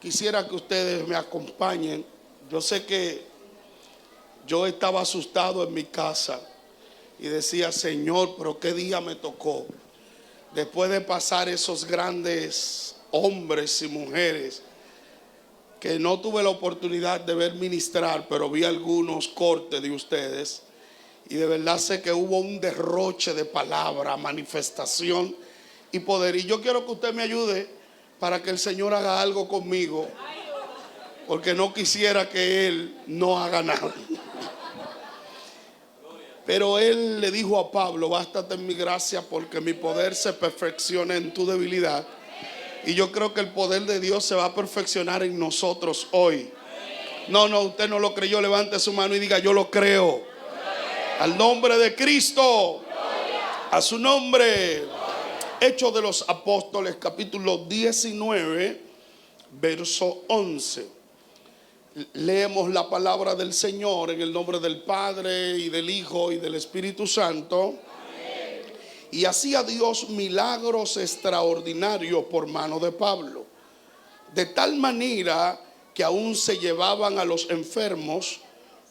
Quisiera que ustedes me acompañen. Yo sé que yo estaba asustado en mi casa y decía, Señor, pero qué día me tocó. Después de pasar esos grandes hombres y mujeres que no tuve la oportunidad de ver ministrar, pero vi algunos cortes de ustedes, y de verdad sé que hubo un derroche de palabra, manifestación y poder. Y yo quiero que usted me ayude para que el Señor haga algo conmigo, porque no quisiera que Él no haga nada. Pero Él le dijo a Pablo, bástate en mi gracia porque mi poder se perfecciona en tu debilidad. Y yo creo que el poder de Dios se va a perfeccionar en nosotros hoy. No, usted no lo creyó, levante su mano y diga, yo lo creo. Al nombre de Cristo, a su nombre. Hechos de los Apóstoles, capítulo 19, verso 11. Leemos la palabra del Señor en el nombre del Padre y del Hijo y del Espíritu Santo. Amén. Y hacía Dios milagros extraordinarios por mano de Pablo, de tal manera que aún se llevaban a los enfermos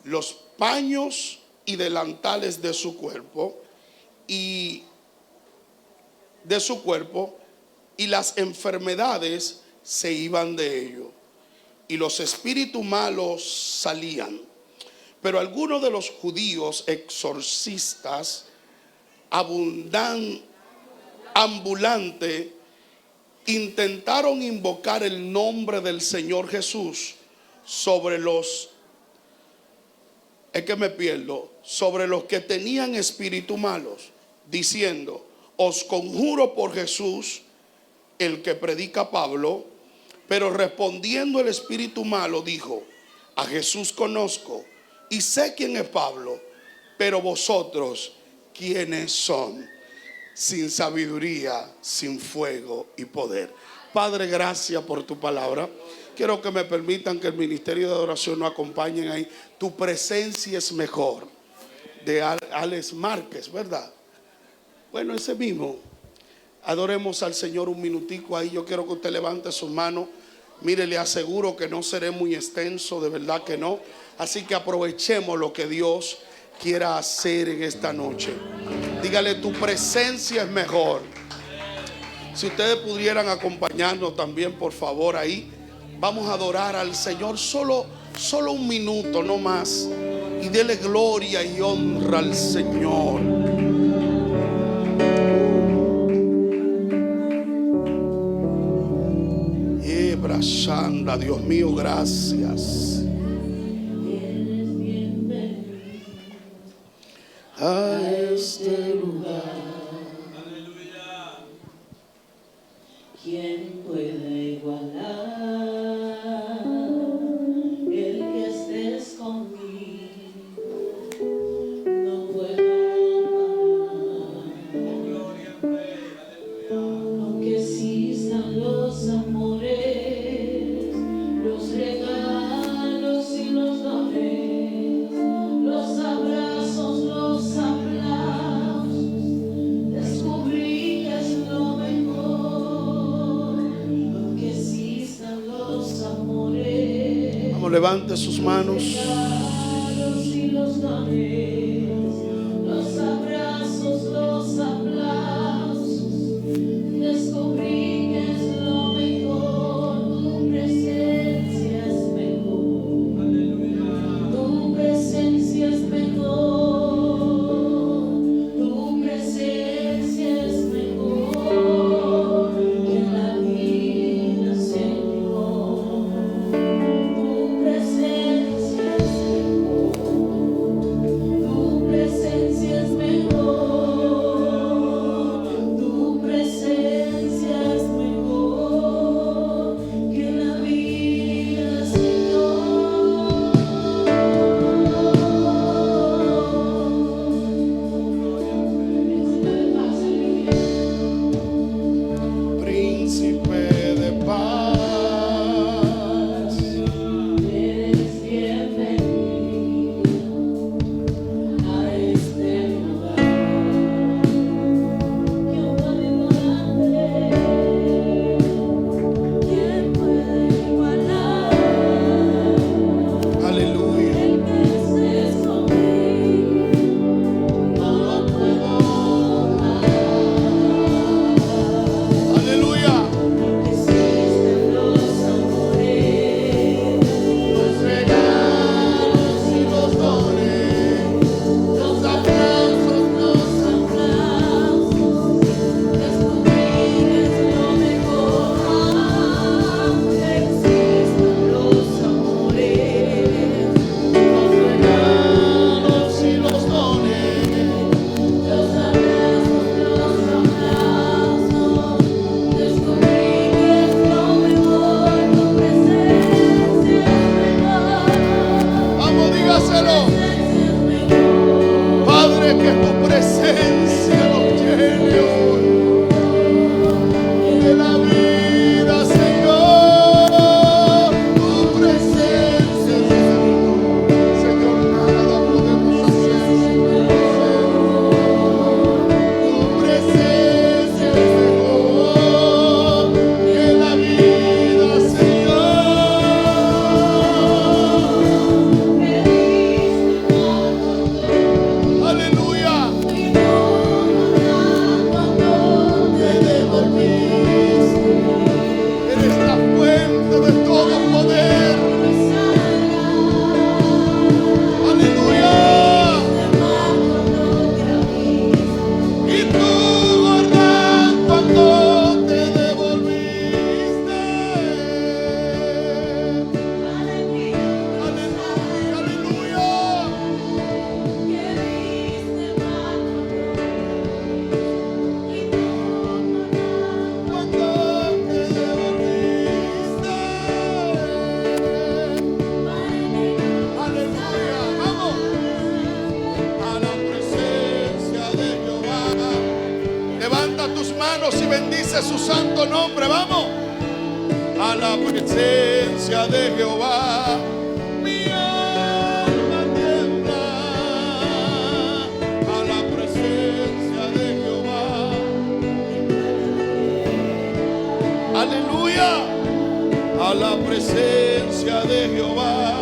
los paños y delantales de su cuerpo y las enfermedades se iban de ellos y los espíritus malos salían. Pero algunos de los judíos exorcistas ambulantes intentaron invocar el nombre del Señor Jesús sobre los que tenían espíritus malos, diciendo, os conjuro por Jesús, el que predica Pablo. Pero respondiendo el espíritu malo dijo, a Jesús conozco y sé quién es Pablo, pero vosotros, ¿quiénes son? Sin sabiduría, sin fuego y poder. Padre, gracias por tu palabra. Quiero que me permitan que el ministerio de adoración nos acompañen ahí. Tu presencia es mejor. De Alex Márquez, ¿verdad? Bueno, ese mismo. Adoremos al Señor un minutico ahí. Yo quiero que usted levante sus manos. Mire, le aseguro que no seré muy extenso, de verdad que no. Así que aprovechemos lo que Dios quiera hacer en esta noche. Dígale, tu presencia es mejor. Si ustedes pudieran acompañarnos también, por favor, ahí. Vamos a adorar al Señor solo un minuto, no más. Y dele gloria y honra al Señor. Santa, Dios mío, gracias. A este lugar. Aleluya. ¿Quién puede igualar el que estés conmigo? No puedo parar. Aunque existan los amores, los regalos y los dones, los abrazos, los aplausos, descubrí que es lo mejor. Aunque existan los amores, vamos, levante sus manos. Los regalos y los dones, los abrazos, los aplausos, descubrí que es lo mejor. Tu presencia es mejor. Tu presencia es mejor. Tu presencia es mejor que la vida, Señor. Tu presencia es mejor. su santo nombre. Vamos. A la presencia de Jehová mi alma tiembla. A la presencia de Jehová. Aleluya. A la presencia de Jehová.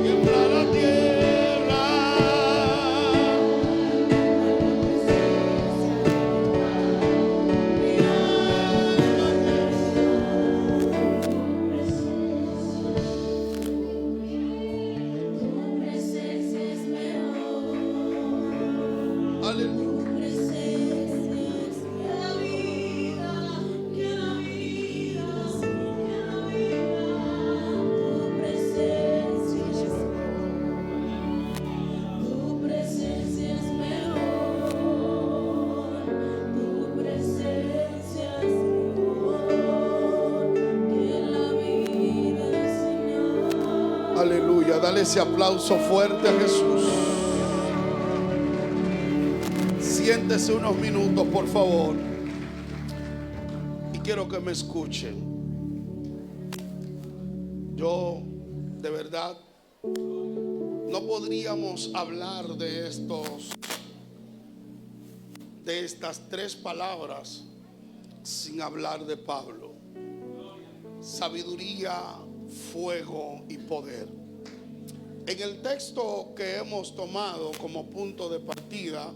Tiembla la tierra. Aleluya. Aleluya, dale ese aplauso fuerte a Jesús. Siéntese unos minutos, por favor. Y quiero que me escuchen. Yo, de verdad, no podríamos hablar de estas tres palabras sin hablar de Pablo. Sabiduría, fuego y poder. En el texto que hemos tomado como punto de partida,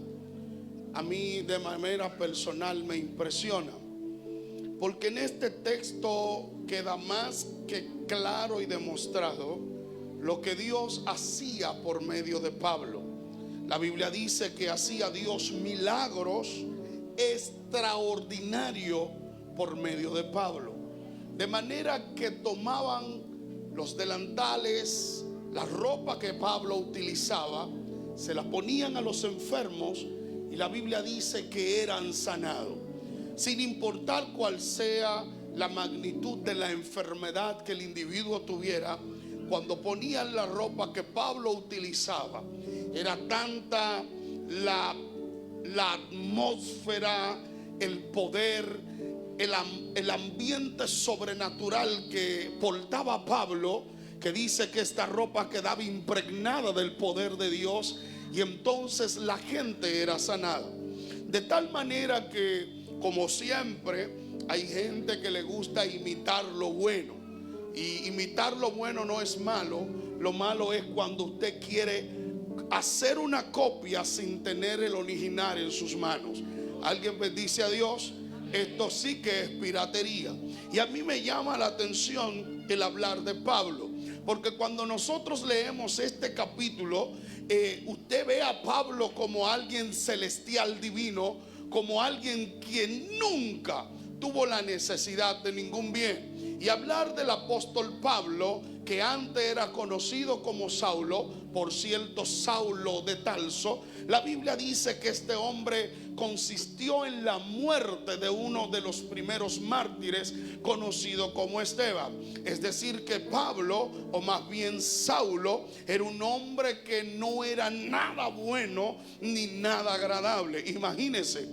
a mí de manera personal me impresiona, porque en este texto queda más que claro y demostrado lo que Dios hacía por medio de Pablo. La Biblia dice que hacía Dios milagros extraordinarios por medio de Pablo. De manera que tomaban los delantales, la ropa que Pablo utilizaba, se la ponían a los enfermos y la Biblia dice que eran sanados. Sin importar cuál sea la magnitud de la enfermedad que el individuo tuviera, cuando ponían la ropa que Pablo utilizaba, era tanta la atmósfera, el poder, el ambiente sobrenatural que portaba Pablo, que dice que esta ropa quedaba impregnada del poder de Dios, y entonces la gente era sanada. De tal manera que, como siempre, hay gente que le gusta imitar lo bueno, y imitar lo bueno no es malo. Lo malo es cuando usted quiere hacer una copia sin tener el original en sus manos. Alguien bendice a Dios. Esto sí que es piratería. Y a mí me llama la atención el hablar de Pablo, porque cuando nosotros leemos este capítulo, usted ve a Pablo como alguien celestial, divino, como alguien quien nunca tuvo la necesidad de ningún bien. Y hablar del apóstol Pablo, que antes era conocido como Saulo, por cierto, Saulo de Tarso, la Biblia dice que este hombre consistió en la muerte de uno de los primeros mártires, conocido como Esteban. Es decir, que Pablo, o más bien Saulo, era un hombre que no era nada bueno ni nada agradable. Imagínense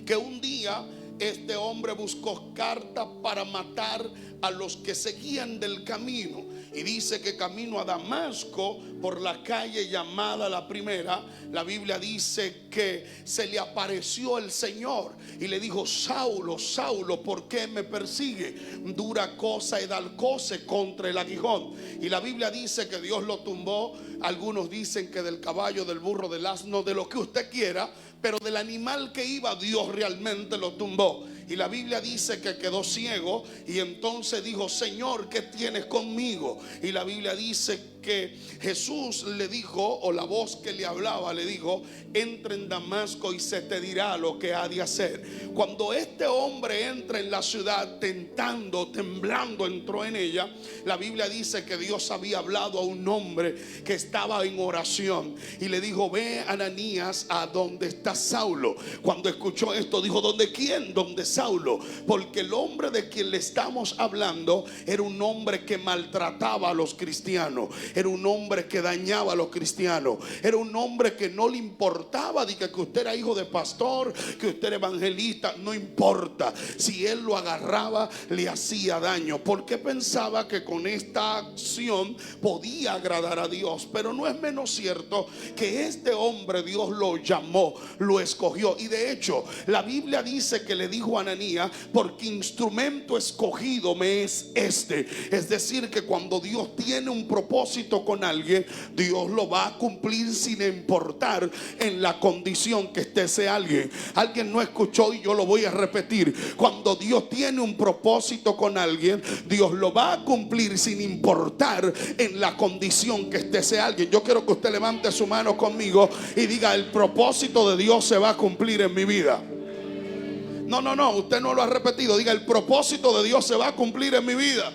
que un día este hombre buscó cartas para matar a los que seguían del camino, y dice que camino a Damasco, por la calle llamada la Primera, la Biblia dice que se le apareció el Señor y le dijo: Saulo, Saulo, ¿por qué me persigue? Dura cosa y dar cose contra el aguijón. Y la Biblia dice que Dios lo tumbó. Algunos dicen que del caballo, del burro, del asno, de lo que usted quiera, pero del animal que iba, Dios realmente lo tumbó. Y la Biblia dice que quedó ciego, y entonces dijo: Señor, ¿qué tienes conmigo? Y la Biblia dice que Jesús le dijo, o la voz que le hablaba le dijo: entra en Damasco y se te dirá lo que ha de hacer. Cuando este hombre entra en la ciudad, tentando, temblando, entró en ella, la Biblia dice que Dios había hablado a un hombre que estaba en oración y le dijo: ve, Ananías, a donde está Saulo. Cuando escuchó esto dijo: ¿dónde quién? ¿Dónde Saulo? Porque el hombre de quien le estamos hablando era un hombre que maltrataba a los cristianos, era un hombre que dañaba a los cristianos, era un hombre que no le importaba de que usted era hijo de pastor, que usted era evangelista, no importa. Si él lo agarraba, le hacía daño, porque pensaba que con esta acción podía agradar a Dios. Pero no es menos cierto que este hombre Dios lo llamó, lo escogió, y de hecho la Biblia dice que le dijo a Ananías: porque instrumento escogido me es este. Es decir, que cuando Dios tiene un propósito con alguien, Dios lo va a cumplir sin importar en la condición que esté ese alguien. Alguien no escuchó y yo lo voy a repetir: cuando Dios tiene un propósito con alguien, Dios lo va a cumplir sin importar en la condición que esté ese alguien. Yo quiero que usted levante su mano conmigo y diga: el propósito de Dios se va a cumplir en mi vida. No, usted no lo ha repetido. Diga: el propósito de Dios se va a cumplir en mi vida.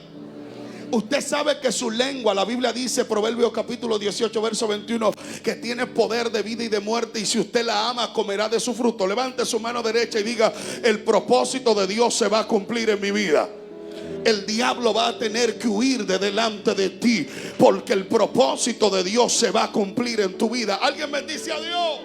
Usted sabe que su lengua, la Biblia dice, Proverbios capítulo 18 verso 21, que tiene poder de vida y de muerte, y si usted la ama, comerá de su fruto. Levante su mano derecha y diga: el propósito de Dios se va a cumplir en mi vida. El diablo va a tener que huir de delante de ti, porque el propósito de Dios se va a cumplir en tu vida. Alguien bendice a Dios.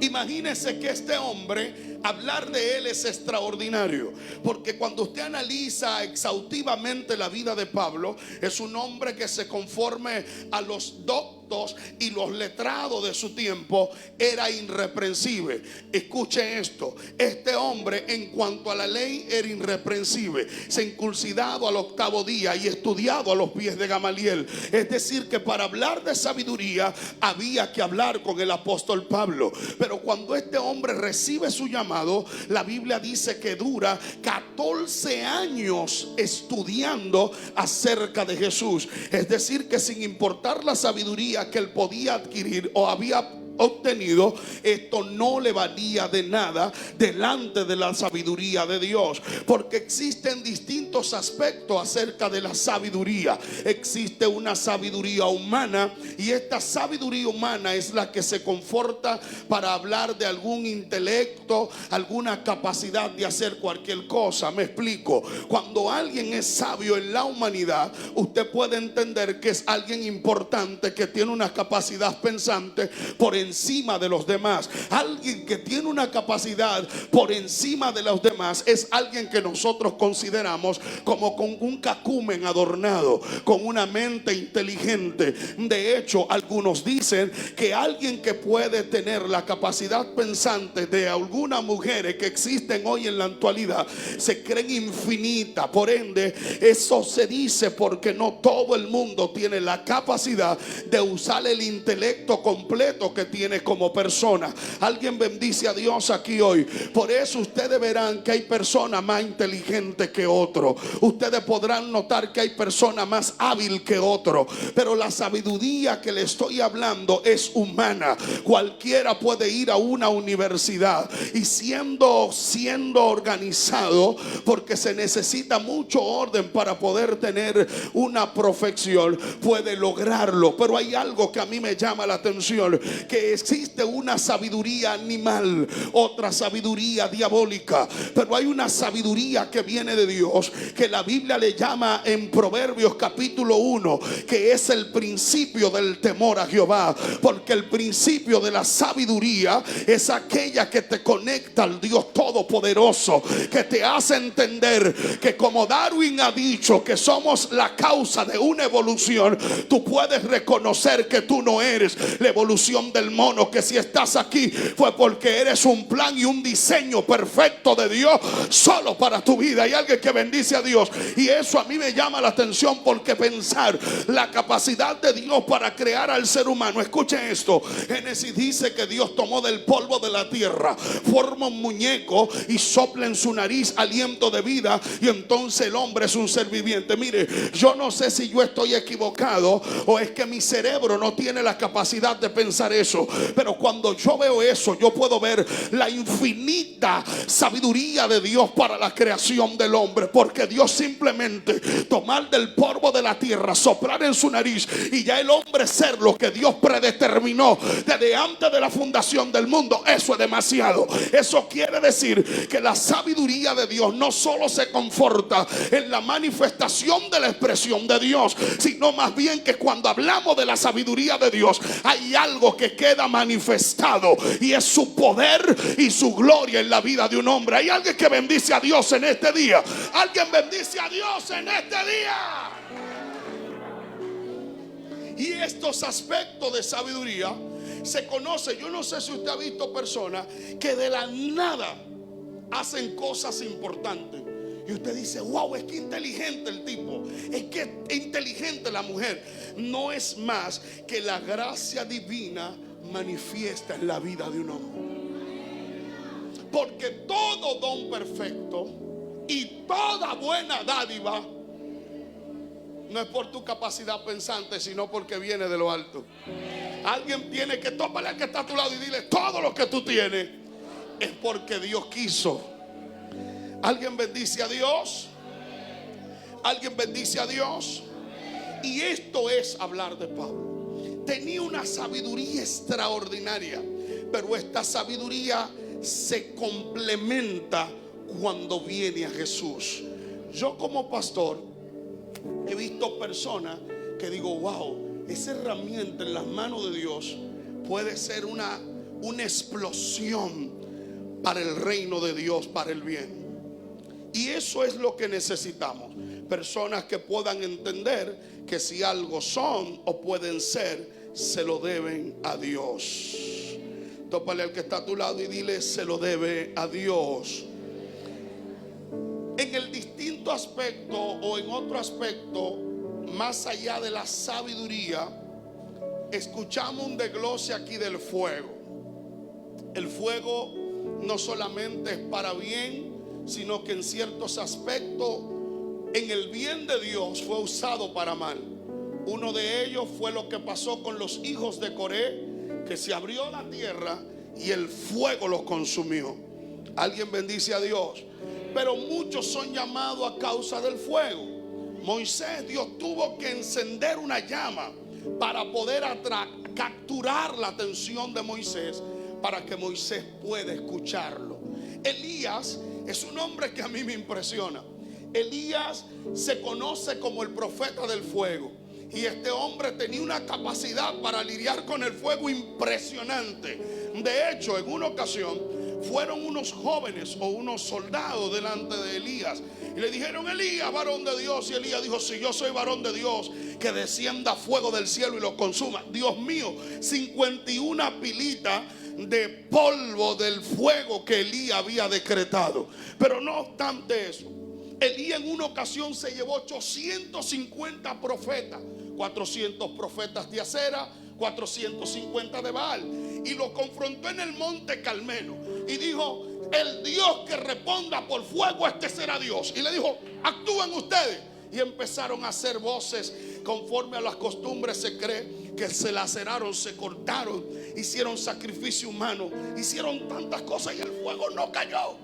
Imagínese que este hombre, hablar de él es extraordinario, porque cuando usted analiza exhaustivamente la vida de Pablo, es un hombre que se conforme a los doctos y los letrados de su tiempo, era irreprensible. Escuche esto: este hombre, en cuanto a la ley, era irreprensible, circuncidado al 8º día y estudiado a los pies de Gamaliel. Es decir, que para hablar de sabiduría había que hablar con el apóstol Pablo. Pero cuando este hombre recibe su llamado, la Biblia dice que dura 14 años estudiando acerca de Jesús. Es decir, que sin importar la sabiduría que él podía adquirir o había obtenido, esto no le valía de nada delante de la sabiduría de Dios, porque existen distintos aspectos acerca de la sabiduría. Existe una sabiduría humana, y esta sabiduría humana es la que se conforta para hablar de algún intelecto, alguna capacidad de hacer cualquier cosa. Me explico: cuando alguien es sabio en la humanidad, usted puede entender que es alguien importante, que tiene una capacidad pensante por encima de los demás. Alguien que tiene una capacidad por encima de los demás es alguien que nosotros consideramos como con un cacumen adornado, con una mente inteligente. De hecho, algunos dicen que alguien que puede tener la capacidad pensante de algunas mujeres que existen hoy en la actualidad se creen infinitas. Por ende, eso se dice porque no todo el mundo tiene la capacidad de usar el intelecto completo que tiene como persona. Alguien bendice a Dios aquí hoy. Por eso ustedes verán que hay personas más inteligentes que otros. Ustedes podrán notar que hay personas más hábiles que otros. Pero la sabiduría que le estoy hablando es humana. Cualquiera puede ir a una universidad y siendo organizado, porque se necesita mucho orden para poder tener una profesión, puede lograrlo. Pero hay algo que a mí me llama la atención, que existe una sabiduría animal, otra sabiduría diabólica, pero hay una sabiduría que viene de Dios, que la Biblia le llama en Proverbios capítulo 1, que es el principio del temor a Jehová. Porque el principio de la sabiduría es aquella que te conecta al Dios Todopoderoso, que te hace entender que, como Darwin ha dicho, que somos la causa de una evolución, tú puedes reconocer que tú no eres la evolución del mono, que si estás aquí fue porque eres un plan y un diseño perfecto de Dios solo para tu vida. Hay alguien que bendice a Dios, y eso a mí me llama la atención, porque pensar la capacidad de Dios para crear al ser humano. Escuchen esto: Génesis dice que Dios tomó del polvo de la tierra, forma un muñeco y sopla en su nariz aliento de vida, y entonces el hombre es un ser viviente. Mire, yo no sé si yo estoy equivocado o es que mi cerebro no tiene la capacidad de pensar eso, eso. Pero cuando yo veo eso, yo puedo ver la infinita sabiduría de Dios para la creación del hombre. Porque Dios simplemente tomar del polvo de la tierra, soplar en su nariz y ya el hombre ser lo que Dios predeterminó desde antes de la fundación del mundo, eso es demasiado. Eso quiere decir que la sabiduría de Dios no solo se conforta en la manifestación de la expresión de Dios, sino más bien que cuando hablamos de la sabiduría de Dios hay algo que queda manifestado, y es su poder y su gloria en la vida de un hombre. Hay alguien que bendice a Dios en este día. Alguien bendice a Dios en este día. Y estos aspectos de sabiduría se conocen. Yo no sé si usted ha visto personas que de la nada hacen cosas importantes y usted dice: wow, es que inteligente el tipo, es que inteligente la mujer. No es más que la gracia divina manifiesta en la vida de un hombre. Porque todo don perfecto y toda buena dádiva no es por tu capacidad pensante, sino porque viene de lo alto. Alguien tiene que toparle al que está a tu lado y dile: todo lo que tú tienes es porque Dios quiso. Alguien bendice a Dios. Alguien bendice a Dios. Y esto es hablar de Pablo. Tenía una sabiduría extraordinaria, pero esta sabiduría se complementa cuando viene a Jesús. Yo como pastor he visto personas que digo: wow, esa herramienta en las manos de Dios puede ser una explosión para el reino de Dios, para el bien. Y eso es lo que necesitamos. Personas que puedan entender que si algo son o pueden ser, se lo deben a Dios. Tópale al que está a tu lado y dile: se lo debe a Dios. En el distinto aspecto o en otro aspecto, más allá de la sabiduría, escuchamos un desglose aquí del fuego. El fuego no solamente es para bien, sino que en ciertos aspectos, en el bien de Dios, fue usado para mal. Uno de ellos fue lo que pasó con los hijos de Coré, que se abrió la tierra y el fuego los consumió. Alguien bendice a Dios. Pero muchos son llamados a causa del fuego. Moisés, Dios tuvo que encender una llama para poder capturar la atención de Moisés, para que Moisés pueda escucharlo. Elías es un hombre que a mí me impresiona. Elías se conoce como el profeta del fuego, y este hombre tenía una capacidad para lidiar con el fuego impresionante. De hecho, en una ocasión fueron unos jóvenes o unos soldados delante de Elías y le dijeron: Elías, varón de Dios. Y Elías dijo: si yo soy varón de Dios, que descienda fuego del cielo y lo consuma. Dios mío, 51 pilitas de polvo del fuego que Elías había decretado. Pero no obstante eso, Elías en una ocasión se llevó 850 profetas, 400 profetas de Acera, 450 de Baal, y lo confrontó en el monte Carmelo y dijo: el Dios que responda por fuego, este será Dios. Y le dijo: actúen ustedes. Y empezaron a hacer voces conforme a las costumbres. Se cree que se laceraron, se cortaron, hicieron sacrificio humano, hicieron tantas cosas y el fuego no cayó.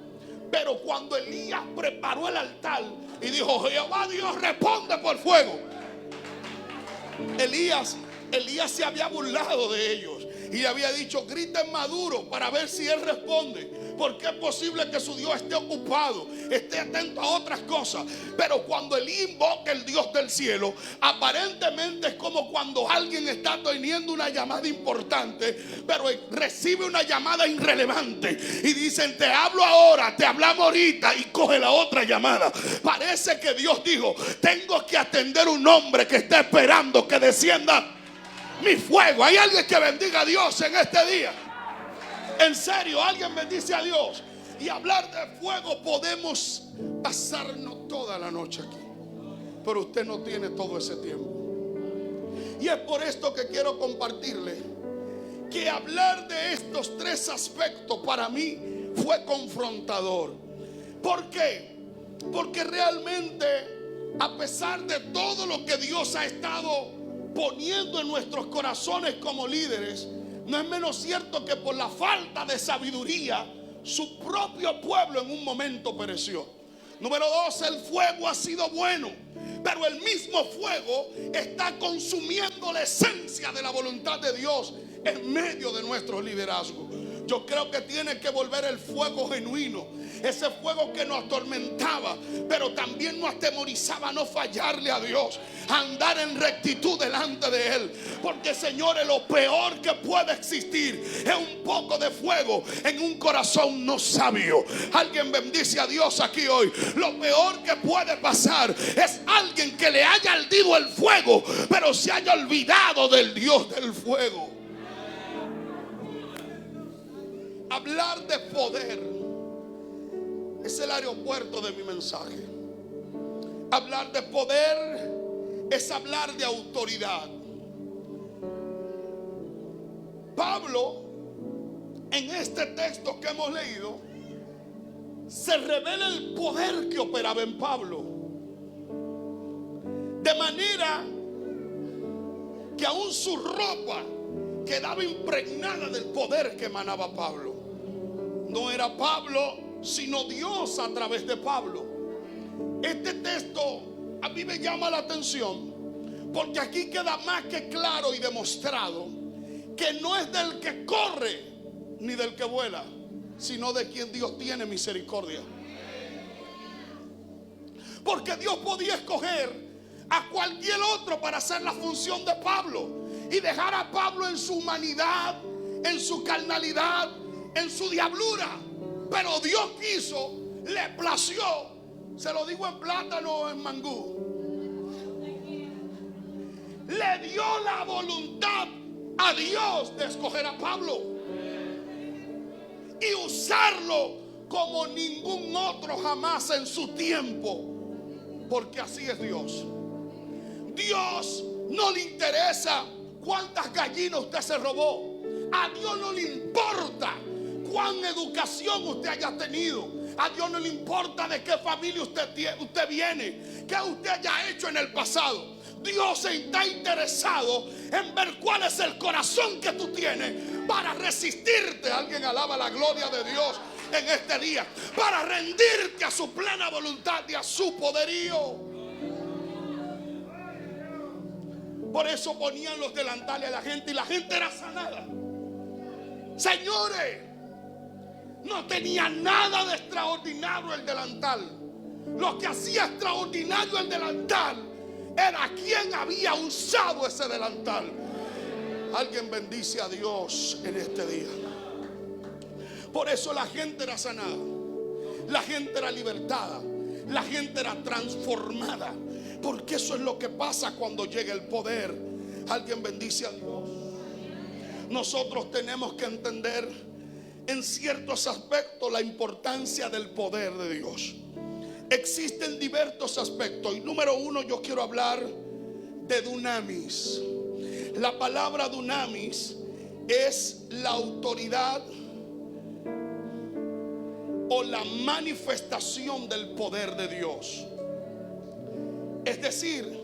Pero cuando Elías preparó el altar y dijo: Jehová Dios responde por fuego, Elías se había burlado de ellos y había dicho: griten maduro para ver si él responde, porque es posible que su Dios esté ocupado, esté atento a otras cosas. Pero cuando Elías invoca el Dios del cielo, aparentemente es como cuando alguien está teniendo una llamada importante, pero recibe una llamada irrelevante y dicen: te hablo ahora, te hablamos ahorita, y coge la otra llamada. Parece que Dios dijo: tengo que atender un hombre que está esperando que descienda mi fuego. Hay alguien que bendiga a Dios en este día. En serio, alguien bendice a Dios. Y hablar de fuego, podemos pasarnos toda la noche aquí, pero usted no tiene todo ese tiempo. Y es por esto que quiero compartirle que hablar de estos tres aspectos para mí fue confrontador. ¿Por qué? Porque realmente, a pesar de todo lo que Dios ha estado poniendo en nuestros corazones como líderes, no es menos cierto que por la falta de sabiduría su propio pueblo en un momento pereció. Número 2, el fuego ha sido bueno, pero el mismo fuego está consumiendo la esencia de la voluntad de Dios en medio de nuestro liderazgo. Yo creo que tiene que volver el fuego genuino, ese fuego que nos atormentaba, pero también nos atemorizaba a no fallarle a Dios, a andar en rectitud delante de Él. Porque, señores, lo peor que puede existir es un poco de fuego en un corazón no sabio. Alguien bendice a Dios aquí hoy. Lo peor que puede pasar es alguien que le haya ardido el fuego, pero se haya olvidado del Dios del fuego. Hablar de poder es el aeropuerto de mi mensaje. Hablar de poder es hablar de autoridad. Pablo, en este texto que hemos leído, se revela el poder que operaba en Pablo, de manera que aún su ropa quedaba impregnada del poder que emanaba Pablo. No era Pablo, sino Dios a través de Pablo. Este texto a mí me llama la atención, porque aquí queda más que claro y demostrado que no es del que corre ni del que vuela, sino de quien Dios tiene misericordia. Porque Dios podía escoger a cualquier otro para hacer la función de Pablo y dejar a Pablo en su humanidad, en su carnalidad, en su diablura. Pero Dios quiso, le plació, se lo digo en plátano o en mangú, le dio la voluntad a Dios de escoger a Pablo y usarlo como ningún otro jamás en su tiempo, porque así es Dios. Dios no le interesa cuántas gallinas usted se robó. A Dios no le importa cuán educación usted haya tenido. A Dios no le importa de qué familia usted viene, qué usted haya hecho en el pasado. Dios está interesado en ver cuál es el corazón que tú tienes para resistirte. Alguien alaba la gloria de Dios en este día, para rendirte a su plena voluntad y a su poderío. Por eso ponían los delantales a la gente y la gente era sanada. Señores, no tenía nada de extraordinario el delantal. Lo que hacía extraordinario el delantal era quien había usado ese delantal. Alguien bendice a Dios en este día. Por eso la gente era sanada, la gente era libertada, la gente era transformada. Porque eso es lo que pasa cuando llega el poder. Alguien bendice a Dios. Nosotros tenemos que entender en ciertos aspectos la importancia del poder de Dios. Existen diversos aspectos y número 1 yo quiero hablar de dunamis. La palabra dunamis es la autoridad o la manifestación del poder de Dios. Es decir,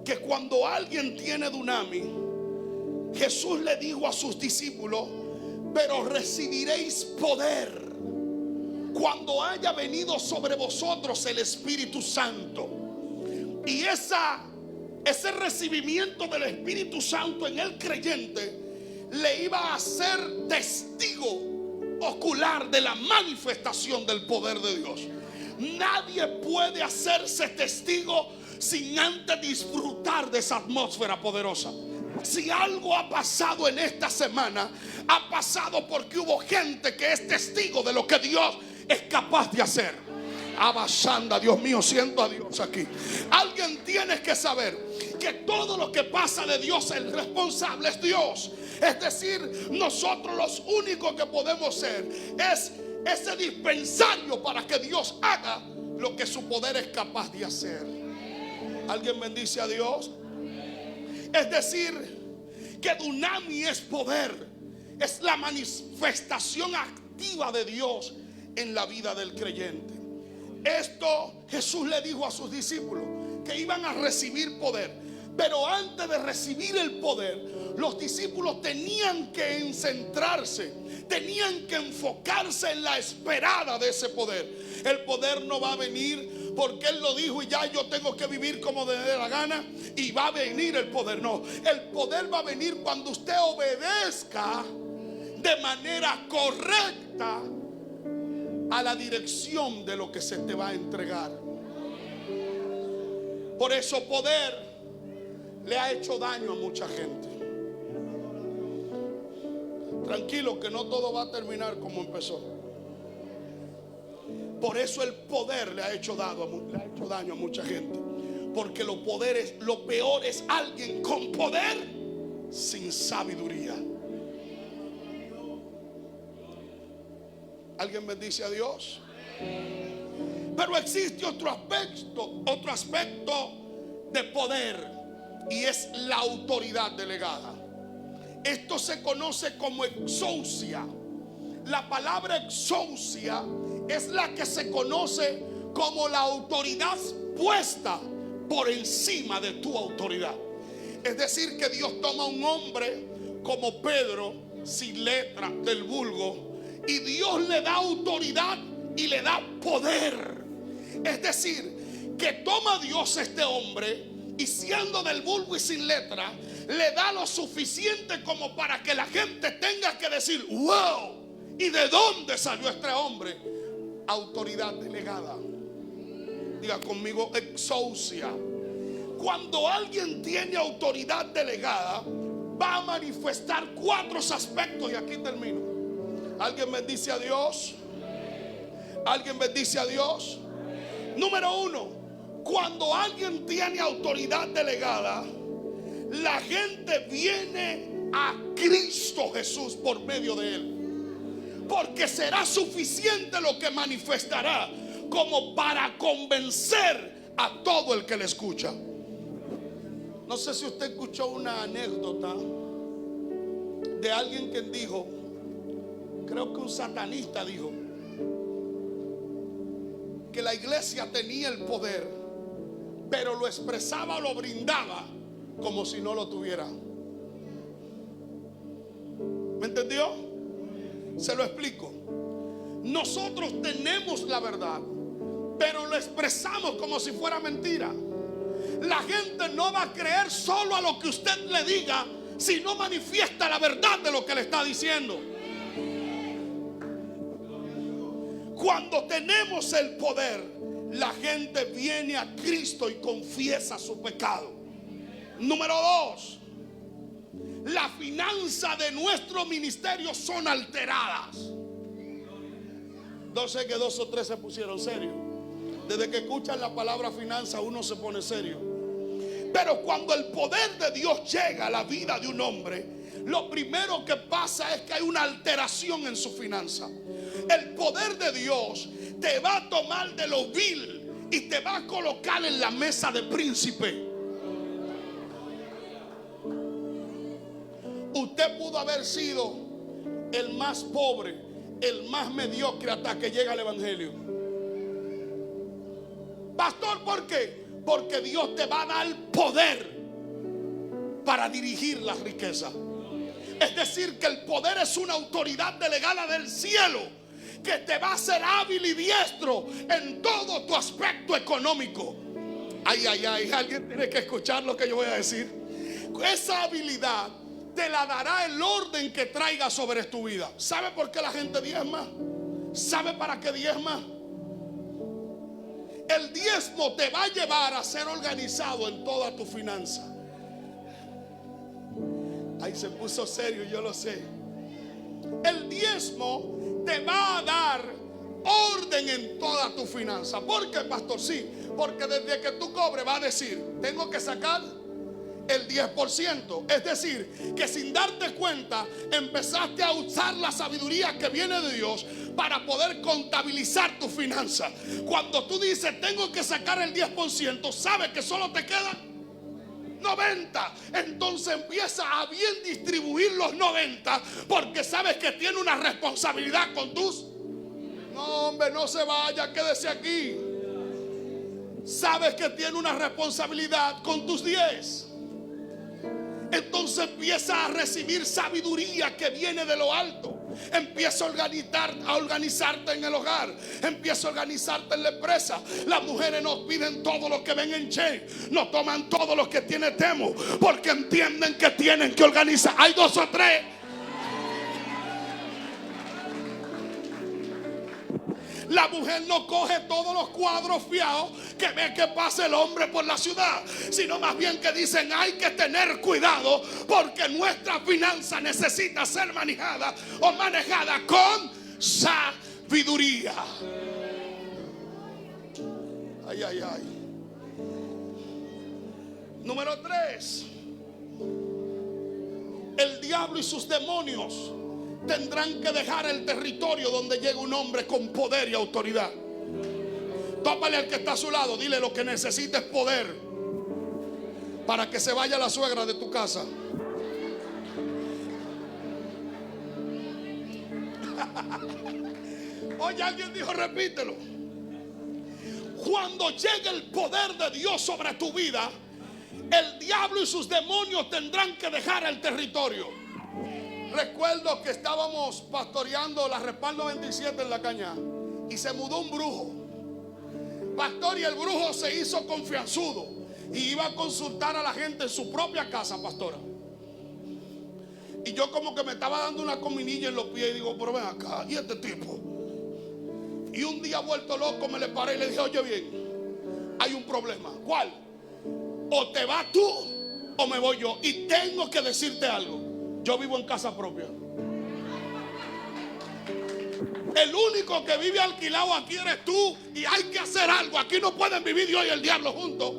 que cuando alguien tiene dunamis, Jesús le dijo a sus discípulos: pero recibiréis poder cuando haya venido sobre vosotros el Espíritu Santo. Y ese recibimiento del Espíritu Santo en el creyente le iba a hacer testigo ocular de la manifestación del poder de Dios. Nadie puede hacerse testigo sin antes disfrutar de esa atmósfera poderosa. Si algo ha pasado en esta semana, ha pasado porque hubo gente que es testigo de lo que Dios es capaz de hacer. Abashanda, Dios mío, siento a Dios aquí. Alguien tiene que saber que todo lo que pasa de Dios, el responsable es Dios. Es decir, nosotros los únicos que podemos ser es ese dispensario para que Dios haga lo que su poder es capaz de hacer. ¿Alguien bendice a Dios? Es decir, que dunamis es poder, es la manifestación activa de Dios en la vida del creyente. Esto Jesús le dijo a sus discípulos, que iban a recibir poder, Pero antes de recibir el poder, los discípulos tenían que centrarse, tenían que enfocarse en la esperada de ese poder. El poder no va a venir porque Él lo dijo y ya yo tengo que vivir como me dé la gana y va a venir el poder. No, el poder va a venir cuando usted obedezca de manera correcta a la dirección de lo que se te va a entregar. Por eso poder le ha hecho daño a mucha gente. Tranquilo que no todo va a terminar como empezó. Por eso el poder le ha hecho daño a mucha gente. Porque lo peor es alguien con poder sin sabiduría. ¿Alguien bendice a Dios? Pero existe otro aspecto de poder, y es la autoridad delegada. Esto se conoce como exousia. La palabra exousia es la que se conoce como la autoridad puesta por encima de tu autoridad. Es decir, que Dios toma un hombre como Pedro, sin letra del vulgo, y Dios le da autoridad y le da poder. Es decir, que toma Dios a este hombre y siendo del vulgo y sin letra, le da lo suficiente como para que la gente tenga que decir: wow, ¿y de dónde salió este hombre? Autoridad delegada. Diga conmigo, exousia. Cuando alguien tiene autoridad delegada, va a manifestar 4 aspectos, y aquí termino. ¿Alguien bendice a Dios? ¿Alguien bendice a Dios? Número 1, cuando alguien tiene autoridad delegada, la gente viene a Cristo Jesús por medio de Él, porque será suficiente lo que manifestará como para convencer a todo el que le escucha. No sé si usted escuchó una anécdota de alguien que dijo, creo que un satanista dijo, que la iglesia tenía el poder, pero lo expresaba, lo brindaba como si no lo tuviera. ¿Me entendió? Se lo explico. Nosotros tenemos la verdad, pero lo expresamos como si fuera mentira. La gente no va a creer solo a lo que usted le diga, si no manifiesta la verdad de lo que le está diciendo. Cuando tenemos el poder, la gente viene a Cristo y confiesa su pecado. Número 2, la finanza de nuestro ministerio son alteradas. No sé que 2 o 3 se pusieron serios. Desde que escuchan la palabra finanza, uno se pone serio. Pero cuando el poder de Dios llega a la vida de un hombre, lo primero que pasa es que hay una alteración en su finanza. El poder de Dios te va a tomar de lo vil y te va a colocar en la mesa de príncipe. Usted pudo haber sido el más pobre, el más mediocre hasta que llega el evangelio. Pastor, ¿por qué? Porque Dios te va a dar poder para dirigir las riquezas. Es decir, que el poder es una autoridad delegada del cielo que te va a hacer hábil y diestro en todo tu aspecto económico. Ay, ay, ay, alguien tiene que escuchar lo que yo voy a decir. Esa habilidad te la dará el orden que traiga sobre tu vida. ¿Sabe por qué la gente diezma? ¿Sabe para qué diezma? El diezmo te va a llevar a ser organizado en toda tu finanza. Ahí se puso serio, yo lo sé. El diezmo te va a dar orden en toda tu finanza. ¿Por qué, pastor? Sí, porque desde que tú cobres va a decir, tengo que sacar el 10%. Es decir, que sin darte cuenta empezaste a usar la sabiduría que viene de Dios para poder contabilizar tu finanza. Cuando tú dices, tengo que sacar el 10%, sabes que solo te queda 90. Entonces empieza a bien distribuir los 90, porque sabes que tiene una responsabilidad con tus... No, hombre, no se vaya, quédese aquí. Sabes que tiene una responsabilidad con tus 10. entonces empieza a recibir sabiduría que viene de lo alto. Empieza a organizarte en el hogar. Empieza a organizarte en la empresa. Las mujeres nos piden todo lo que ven en Che. Nos toman todo lo que tiene Temo, porque entienden que tienen que organizar. Hay 2 o 3. La mujer no coge todos los cuadros fiados que ve que pasa el hombre por la ciudad, sino más bien que dicen: hay que tener cuidado porque nuestra finanza necesita ser manejada con sabiduría. Ay, ay, ay. Número 3. El diablo y sus demonios tendrán que dejar el territorio donde llega un hombre con poder y autoridad. Tópale al que está a su lado, dile: lo que necesita es poder para que se vaya la suegra de tu casa. Oye, alguien dijo: repítelo. Cuando llegue el poder de Dios sobre tu vida, el diablo y sus demonios tendrán que dejar el territorio. Recuerdo que estábamos pastoreando la Respaldo 27 en La Cañada y se mudó un brujo. Pastor, y el brujo se hizo confianzudo y iba a consultar a la gente en su propia casa, pastora. Y yo como que me estaba dando una cominilla en los pies y digo: pero ven acá, ¿y este tipo? Y un día vuelto loco me le paré y le dije: oye bien, hay un problema. ¿Cuál? O te vas tú o me voy yo. Y tengo que decirte algo. Yo vivo en casa propia. El único que vive alquilado aquí eres tú. Y hay que hacer algo. Aquí no pueden vivir Dios y el diablo juntos.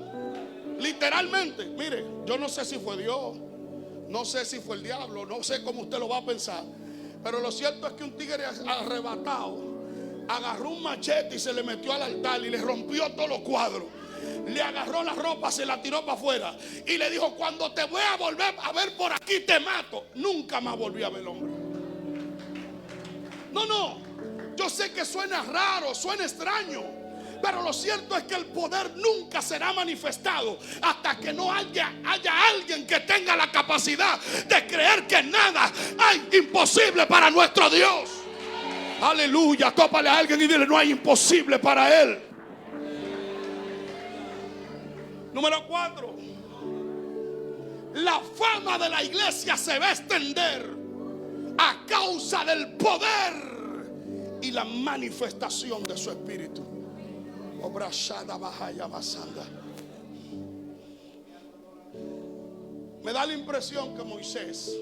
Literalmente. Mire, yo no sé si fue Dios, no sé si fue el diablo, no sé cómo usted lo va a pensar, pero lo cierto es que un tigre arrebatado agarró un machete y se le metió al altar y le rompió todos los cuadros. Le agarró la ropa, se la tiró para afuera y le dijo: cuando te voy a volver a ver por aquí te mato. Nunca más volví a ver al hombre. No, yo sé que suena raro, suena extraño, pero lo cierto es que el poder nunca será manifestado hasta que no haya alguien que tenga la capacidad de creer que nada hay imposible para nuestro Dios. Aleluya. Tópale a alguien y dile: no hay imposible para Él. Número 4. La fama de la iglesia se va a extender a causa del poder y la manifestación de su espíritu. Me da la impresión que Moisés,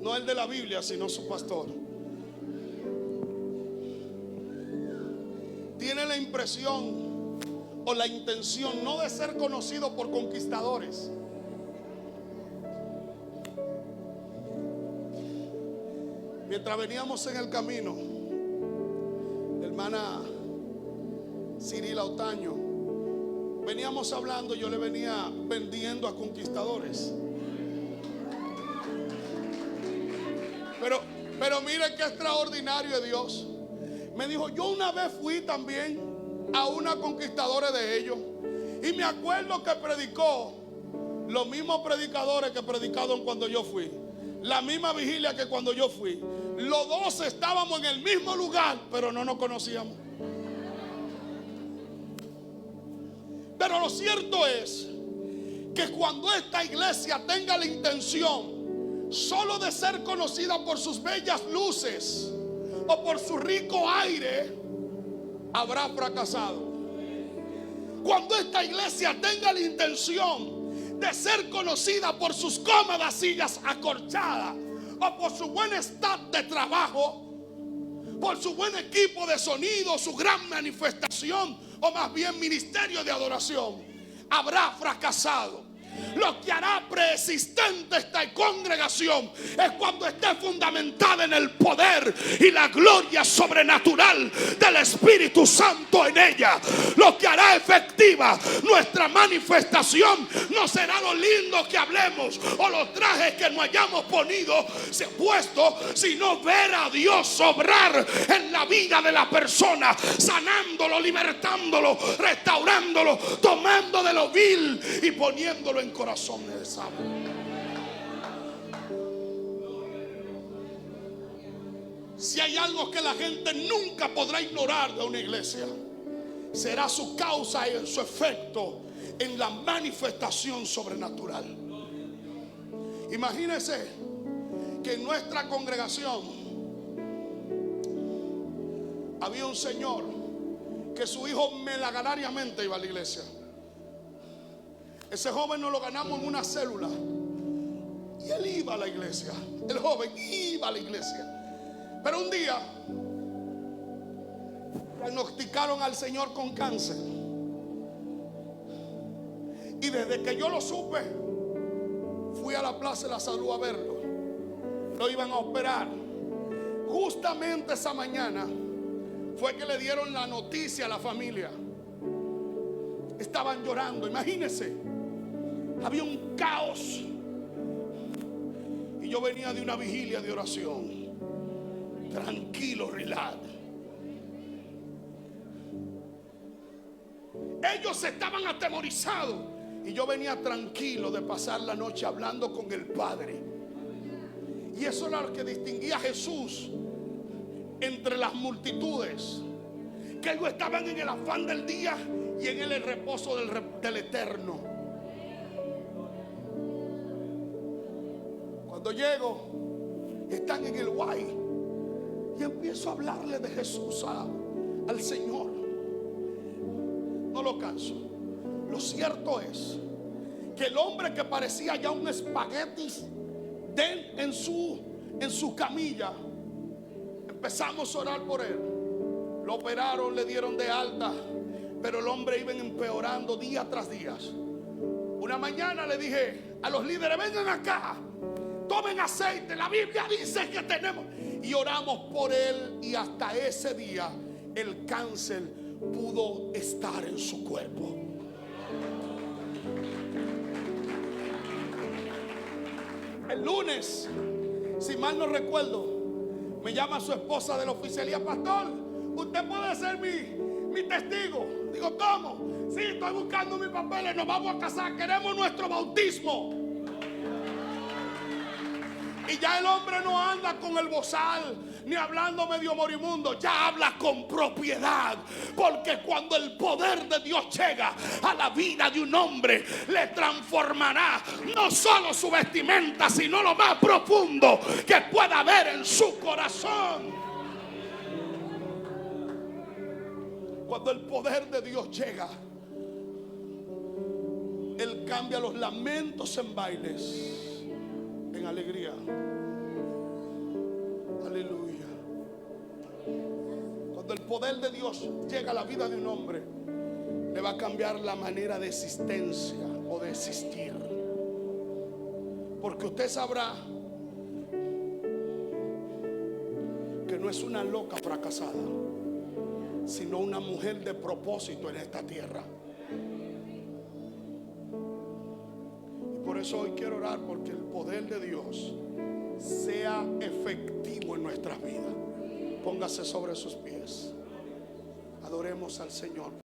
no el de la Biblia, sino su pastor, tiene la impresión o la intención no de ser conocido por conquistadores. Mientras veníamos en el camino, hermana Cirila Otaño, veníamos hablando, yo le venía vendiendo a conquistadores. Pero miren qué extraordinario es Dios. Me dijo: yo una vez fui también a una conquistadora de ellos y me acuerdo que predicó los mismos predicadores que predicaron cuando yo fui, la misma vigilia que cuando yo fui. Los dos estábamos en el mismo lugar, pero no nos conocíamos. Pero lo cierto es que cuando esta iglesia tenga la intención solo de ser conocida por sus bellas luces o por su rico aire, habrá fracasado. Cuando esta iglesia tenga la intención de ser conocida por sus cómodas sillas acolchadas o por su buen estado de trabajo, por su buen equipo de sonido, su gran manifestación o más bien ministerio de adoración, habrá fracasado. Lo que hará preexistente esta congregación es cuando esté fundamentada fundamentada en el poder y la gloria sobrenatural del Espíritu Santo en ella. Lo que hará efectiva nuestra manifestación no será lo lindo que hablemos o los trajes que nos hayamos puesto, sino ver a Dios obrar en la vida de la persona, sanándolo, libertándolo, restaurándolo, tomando de lo vil y poniéndolo en corazones de sabio. Si hay algo que la gente nunca podrá ignorar de una iglesia, será su causa y su efecto en la manifestación sobrenatural. Imagínense que en nuestra congregación había un señor que su hijo melaganariamente iba a la iglesia. Ese joven nos lo ganamos en una célula y él iba a la iglesia. El joven iba a la iglesia. Pero un día diagnosticaron al señor con cáncer. Y desde que yo lo supe, fui a la Plaza de la Salud a verlo. Lo iban a operar. Justamente esa mañana fue que le dieron la noticia a la familia. Estaban llorando, imagínense. Había un caos. Y yo venía de una vigilia de oración. Tranquilo, relax. Ellos estaban atemorizados y yo venía tranquilo de pasar la noche hablando con el Padre. Y eso era lo que distinguía a Jesús entre las multitudes, que ellos estaban en el afán del día y en el reposo del eterno. Cuando llego, están en el guay. Y empiezo a hablarle de Jesús al Señor. No lo canso. Lo cierto es que el hombre que parecía ya un espagueti en su camilla, empezamos a orar por él. Lo operaron, le dieron de alta, pero el hombre iba empeorando día tras día. Una mañana le dije a los líderes: vengan acá, tomen aceite, la Biblia dice que tenemos. Y oramos por él y hasta ese día el cáncer pudo estar en su cuerpo. El lunes, si mal no recuerdo, me llama su esposa de la oficialía: pastor, usted puede ser mi testigo. Digo, ¿cómo? Sí, estoy buscando mis papeles, nos vamos a casar, queremos nuestro bautismo. Y ya el hombre no anda con el bozal ni hablando medio moribundo, ya habla con propiedad. Porque cuando el poder de Dios llega a la vida de un hombre, le transformará no solo su vestimenta, sino lo más profundo que pueda haber en su corazón. Cuando el poder de Dios llega, Él cambia los lamentos en bailes, en alegría. Aleluya. Cuando el poder de Dios llega a la vida de un hombre, le va a cambiar la manera de existencia o de existir. Porque usted sabrá que no es una loca fracasada, sino una mujer de propósito en esta tierra. Por eso hoy quiero orar porque el poder de Dios sea efectivo en nuestras vidas. Póngase sobre sus pies. Adoremos al Señor.